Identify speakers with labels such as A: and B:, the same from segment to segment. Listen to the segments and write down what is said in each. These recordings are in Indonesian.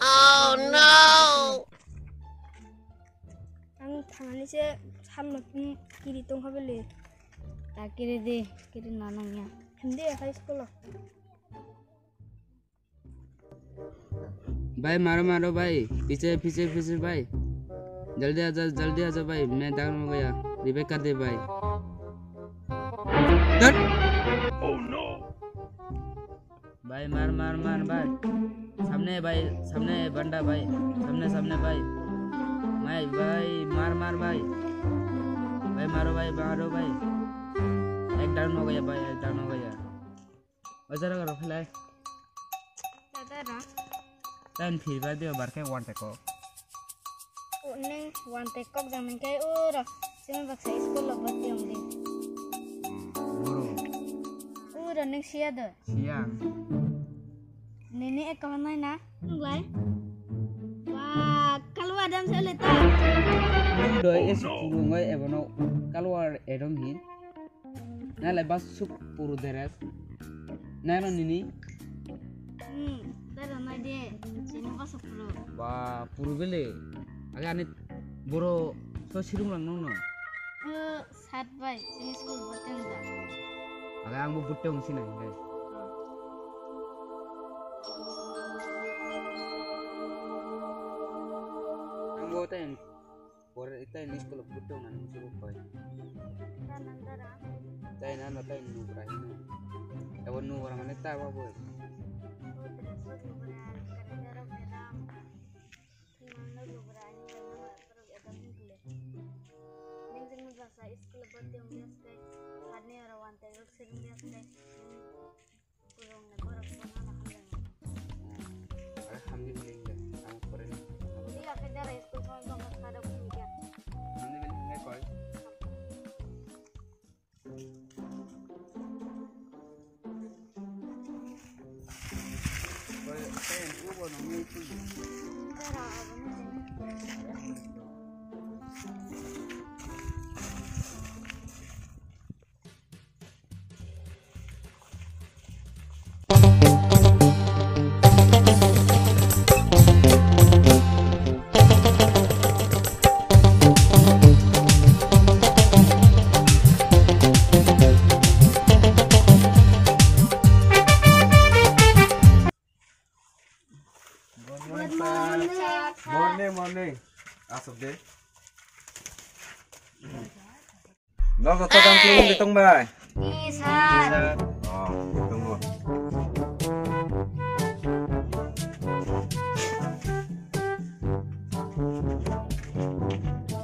A: Oh no! Ang tangan siya samnak kiri tong habeli.
B: Tak kiri deh, kiri nanangnya.
A: Hindi high school.
C: भाई मारो भाई पीछे भाई जल्दी आजा भाई मैं डाउन हो गया रिवाइव कर दे भाई oh no भाई मार भाई सामने बंदा भाई सामने भाई भाई मार भाई मारो भाई एक डाउन हो गया वजह करो खिलाए Tan फिर dia barke one take off.
B: Neng one take off zaman kayak ura. Sini baksa sekolah buat yang di. Ura neng siapa?
C: Siang.
B: Nenek kawan lain na? Enggak. Wah, kalau ada saya letak.
C: Doi es purungai ebono keluar edom hin. Nah lepas sup puru deres. Nah nini.
B: Darah dia. Sini masuk puru.
C: Wah puru beli. Agak aneh boro so sirung lang nono.
B: Sat bay. Sini sekolah buat yang dah.
C: Agak anggu butong sini guys. Anggu ten. Boro itu ini sekolah butong nan suruh boy. Tay nana tay nu berahin. Ewan nu orang mana tahu boy. Morning. Asap deh. Lo kok tang turun di tong bay?
B: Bisa.
C: Oh, tunggu.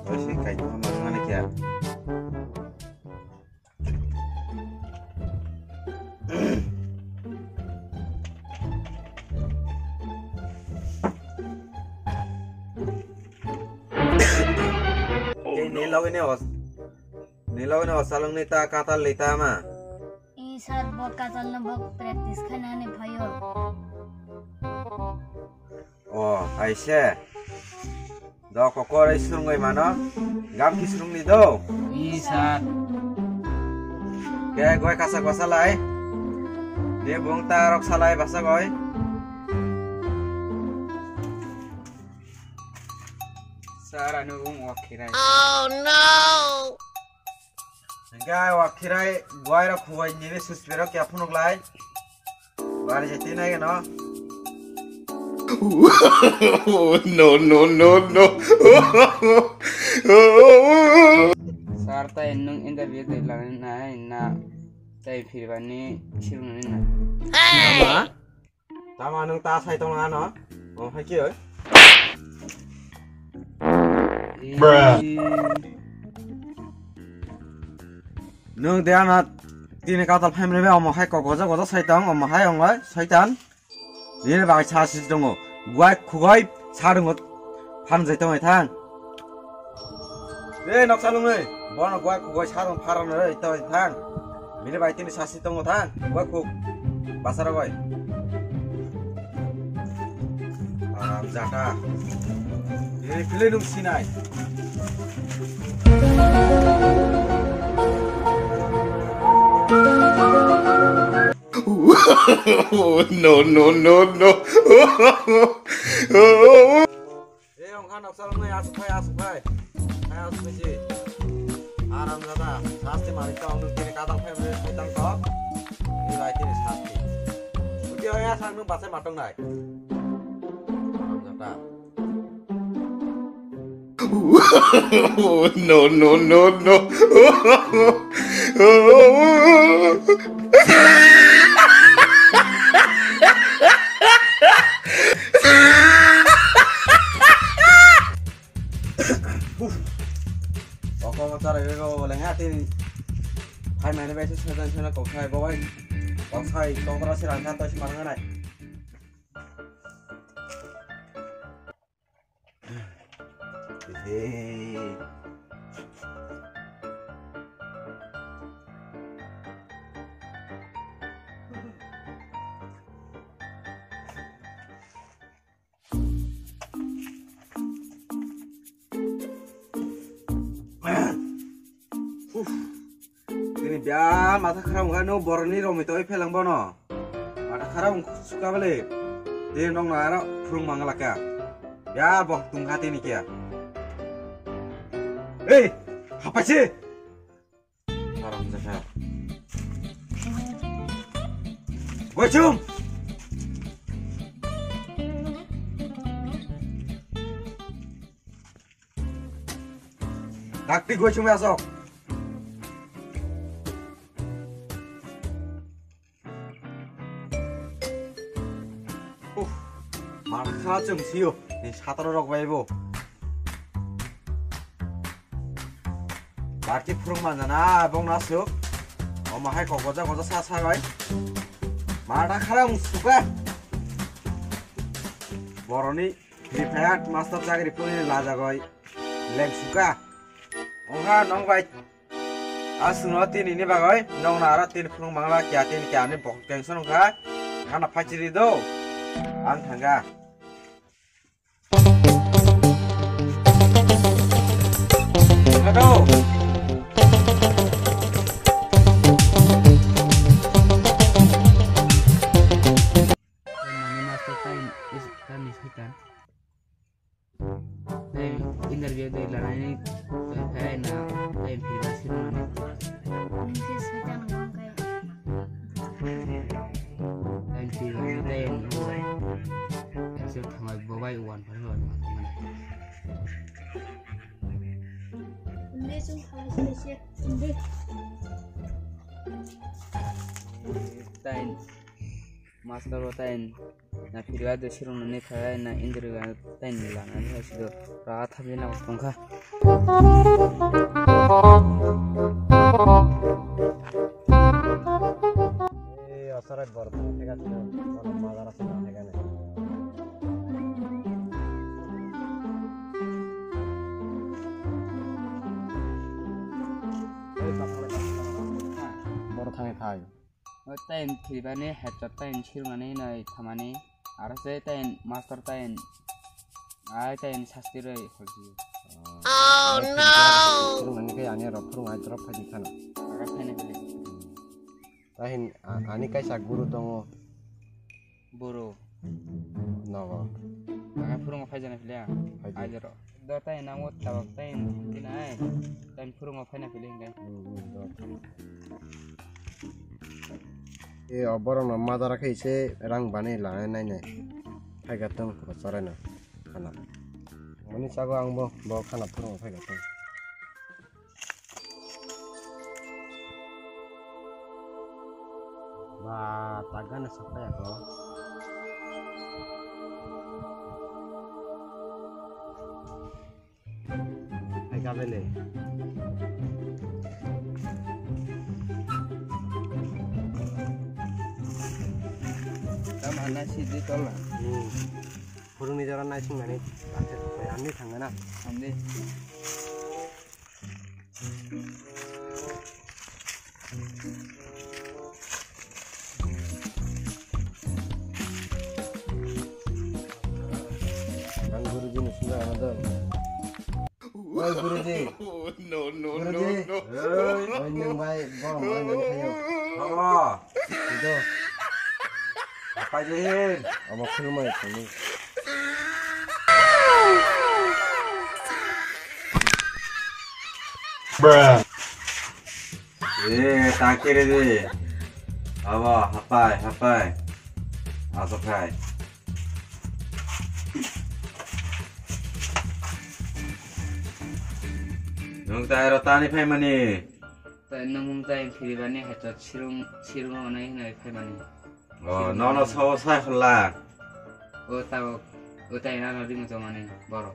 C: Oh sih kayak cuma mana ya? Nilaw ini salang nita kata lita ma.
B: Isat buat katal na bak practice kana ni payo.
C: Oh, Aisyah. Do kokor isurungai mana? Gam kisurung ni do. Isat. Kayak gue kasak wasalai. Dia buang tarok salai basa gue. Sarah nung wakirai.
A: Oh no!
C: Enggak wakirai gue rak huai nyiri suspiro kia punuk lai. Bari jadi naik no. No. Sarta enung interview de langin na tay firbani sirun na.
A: Hey!
C: Tama nung taas hay tong ano? Oh, hay kiyo. Bruh. Nung dia na tini katal family be omo hay ko goza saitang omo hay ongai saitan. Ini bagai chasi dongo. Gua kugai sarung ot pan zaitang ai thang. Nok salung ei. Bono gua kugai sarung paran ei to thang. Ini bagai tini chasi dongo thang. Gua ku basara goi. jata. Ini pilih nung sinai.
D: No, no, no, no.
C: Ông kan asal ngai asuk hai. Hai asuk sih. Aram jata. Sasti mari kau nung kini kadang family sedang kok. Ini lagi nih sasti. Udah ya sang nung pasai matang nai. Aram jata.
D: No, no, no, no.
C: Pokok cara itu lenghatin. Hai mana biasa sedang kau kai bawa. Kau kai kau kerasi rangkaian tu si mana nai. Ini biar mata karam kan no borni romi tu ipelang bono. Mata karam suka beli. Dia nong nara prung mangalaka. Ya boh tunghati ni kia. Apa sih? Karam jasa. Wajum. Nakti gue cuma esok. Marka 좀 지요. 이 사다로라고 해보. 마르티 프롱만잖아. 봉나스. 엄마 할 거 거자 사사가이. 마르다 카랑 수가. 버러니 리페아트 마스터 자그리 뿌니 라자가이. 랭 수가. 엉가 넝바이. 아스노 티니 바가이. 넝나라 티니 프롱 망라 키아티니 키아니 복갱선가. 하나 파치리도. 안 탄가. Aduh.
E: Mani master time is kami sekitar. Time interview dari lana ini kayak na time privasi mana.
B: Ini sih sedang ngomong kayak.
E: Time privasi time hasil thamai babai uan pada mana.
B: Ini sih harus siap. Ini.
E: Time master time na privasi sirun ini kayak na interview time lana ini hasil rahat habis na tongkah.
C: Asarat baru tega tu, orang mazara sedang tega ni. Baru thangai thai.
E: Time pribadi headshot time sirun ini na thamani. Arasai time master time. Time sastirai holsi.
D: Oh no!
C: Sirun ni kaya ni rap perung aja rap haji kana.
E: Arasai ni beli.
C: Tahin ani kaya sak guru tongo.
E: Buru.
C: Nawa.
E: Maka furung apa aja nafilnya? Aja ro. Dota yang namut tabak tain tinai. Dan furung apa nafilnya kan?
C: Oborong nama darah kaya isi rang bani lah nai. Hai gatong sore na kana. Mani sago ang bo kana furung hai gatong. Ba tagan sampai ya kau. Hai kabele.
E: Kamu anak sih di tol lah.
C: Furung ni jalan naik sing nani. Ani tanggana.
E: Andi.
C: Oi Guruji.
D: Oh, no, no,
C: Guruji.
D: no, no.
C: Oi nung bai bong nang kayo. Oh. Itu. Apa jihin? Ama khulmai khani.
F: Bruh.
C: Tak kira di. Apa? Hapai. Asokai. Nung tayo rotani pay mani.
E: তাই নমুম তাই ফিরিবানি হেতো ছিরুম অনাই নাই ফাইমানি
C: Oh, nono sawo sai khla.
E: ও তাও ও তাই না নদী মতো মানে বড়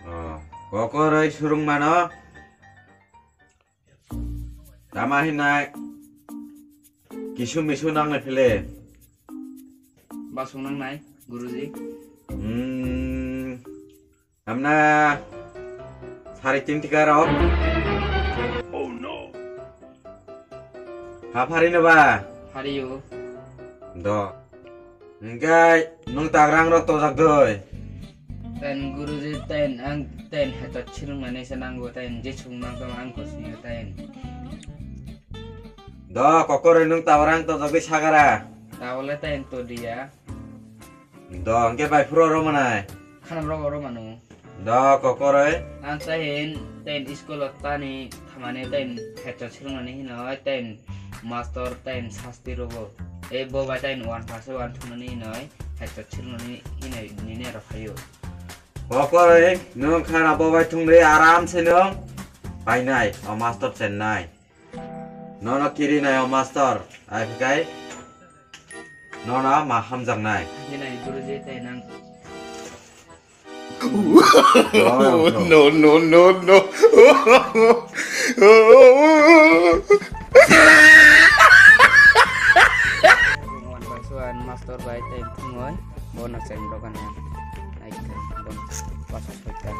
C: Oh, kokorai surung mano. Tamahin nai. Kisu misu nang ne phile.
E: বাসুন নাই গুরুজি
C: Amna 3:30 tiga rok.
F: Oh no.
C: Hapari na ba?
E: হারিও
C: Do. Engkai nung tagrang ro to jak doi.
E: তাইন গুরুজি তাইন আং তাইন হেতো ছিরুম মানে সেনাঙ্গো তাইন যে ছুংনাং তো আং কসনি তাইন
C: Do kokorai nung tagrang to jak di sagara.
E: তাহলে তাইন তো দিয়া
C: Do engke bai pro ro manai.
E: Khanam রগর মানু
C: Do kokorai.
E: আং তাইন স্কুলত তানি থামানে তাইন হেতো ছিরুম মানে হিনয় তাইন মাস্টার তাইন শাস্তি রব এই ববা তাইন 1 থুনানি হিনয় হেতো ছিরুম মানে হিনয় নিনে রাখায়ো
C: Kokorai nung khana bobai thungre aram se nung. Bai nai o master chennai. Nono kiri nai o master. Ai kai. Nono ma hamjang nai.
E: হিনয় গুরুজি তাইন আং
D: Oh, no, no, no, no.
E: Wan basuan master by time tungoy bonus time dokan yan. Naik bon pasok pagkan.